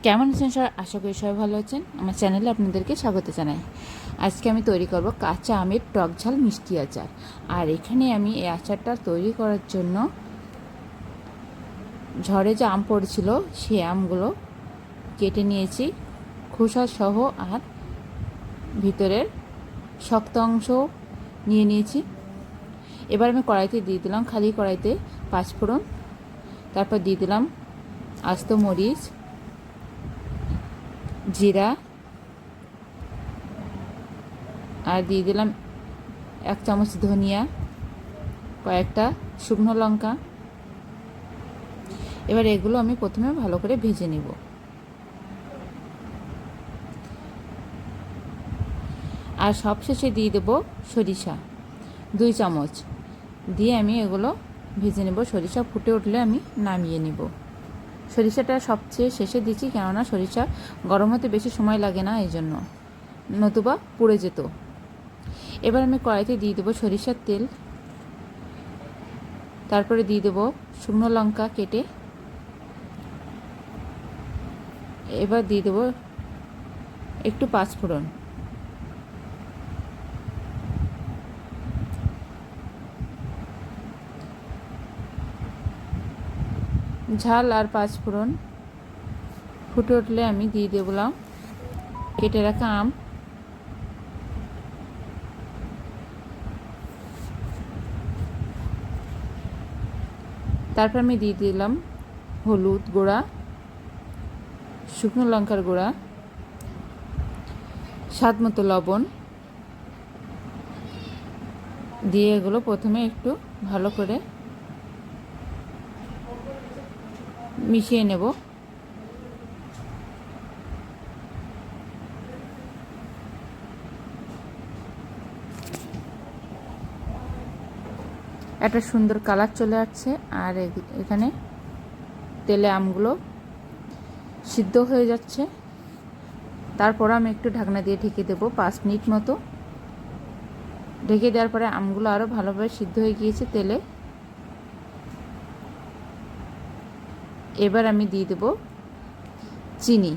কেমন আছেন স্যার? আশা করি সবাই ভালো আছেন। আমার চ্যানেলে আপনাদেরকে স্বাগত জানাই। আজকে আমি তৈরি করব কাঁচা আমের টক ঝাল মিষ্টি আচার। আর এখানে আমি এই আচারটা তৈরি করার জন্য ঝড়ে যে আম পড়েছিল সেই আমগুলো কেটে নিয়েছি খোসা সহ, আর ভিতরের শক্ত অংশ নিয়ে নিয়েছি। এবার আমি কড়াইতে দিয়ে দিলাম, খালি কড়াইতে 5 ফোড়ন, তারপর দিয়ে দিলাম আস্ত মরিচ, জিরা, আর দিয়ে দিলাম 1 চামচ ধনিয়া, কয়েকটা শুকনো লঙ্কা। এবার এগুলো আমি প্রথমে ভালো করে ভেজে নেব। আর সবশেষে দিয়ে দেব সরিষা 2 চামচ, দিয়ে আমি এগুলো ভেজে নেব। সরিষা ফুটে উঠলে আমি নামিয়ে নেব। সরিষাটা সবচেয়ে শেষে দিচ্ছি, কেননা সরিষা গরম হতে বেশি সময় লাগে না, এই জন্য, নতুবা পুড়ে যেত। এবার আমি কড়াইতে দিয়ে দেবো সরিষার তেল, তারপরে দিয়ে দেবো শুকনো লঙ্কা কেটে, এবার দিয়ে দেবো একটু 5 ফোড়ন, ঝাল আর 5 ফোড়ন ফুটে উঠলে আমি দিয়ে দেবলাম কেটে রাখা আম। তারপর আমি দিয়ে দিলাম হলুদ গুঁড়া, শুকনো লঙ্কার গুঁড়া, স্বাদ মতো লবণ দিয়ে এগুলো প্রথমে একটু ভালো করে মিশিয়ে নেব। একটা সুন্দর কালার চলে আসছে, আর এখানে তেলে আমগুলো সিদ্ধ হয়ে যাচ্ছে। তারপর আমি একটু ঢাকনা দিয়ে ঢেকে দেবো 5 মিনিট মতো। ঢেকে দেওয়ার পরে আমগুলো আরও ভালোভাবে সিদ্ধ হয়ে গিয়েছে তেলে। এবার আমি দিয়ে দেবো চিনি।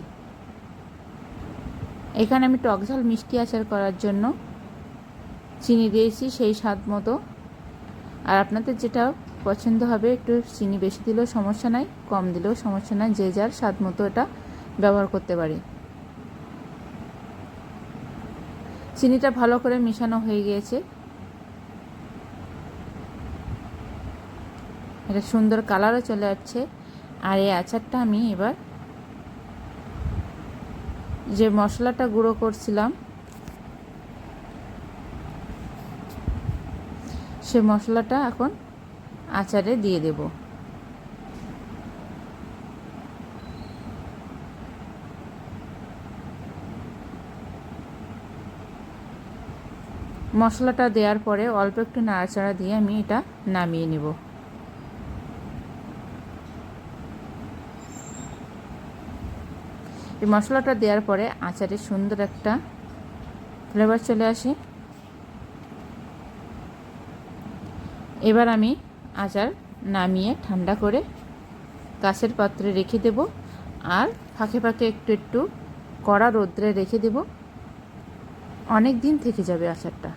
এখানে আমি টক ঝাল মিষ্টি আচার করার জন্য চিনি দিয়েছি সেই স্বাদ মতো। আর আপনাদের যেটা পছন্দ হবে, একটু চিনি বেশি দিলেও সমস্যা নাই, কম দিলেও সমস্যা নাই, যে যার স্বাদ মতো এটা ব্যবহার করতে পারি। চিনিটা ভালো করে মিশানো হয়ে গিয়েছে, এটা সুন্দর কালারও চলে যাচ্ছে। আর এই আচারটা আমি এবার যে মশলাটা গুঁড়ো করছিলাম সে মশলাটা এখন আচারে দিয়ে দেব। মশলাটা দেওয়ার পরে অল্প একটু নাড়াচাড়া দিয়ে আমি এটা নামিয়ে নেব। এই মশলাটা দেওয়ার পরে আচারে সুন্দর একটা ফ্লেভার চলে আসে। এবার আমি আচার নামিয়ে ঠান্ডা করে কাঁচের পাত্রে রেখে দেব, আর ফাঁকে ফাঁকে একটু একটু কড়া রোদ্রে রেখে দেব। অনেক দিন থেকে যাবে আচারটা।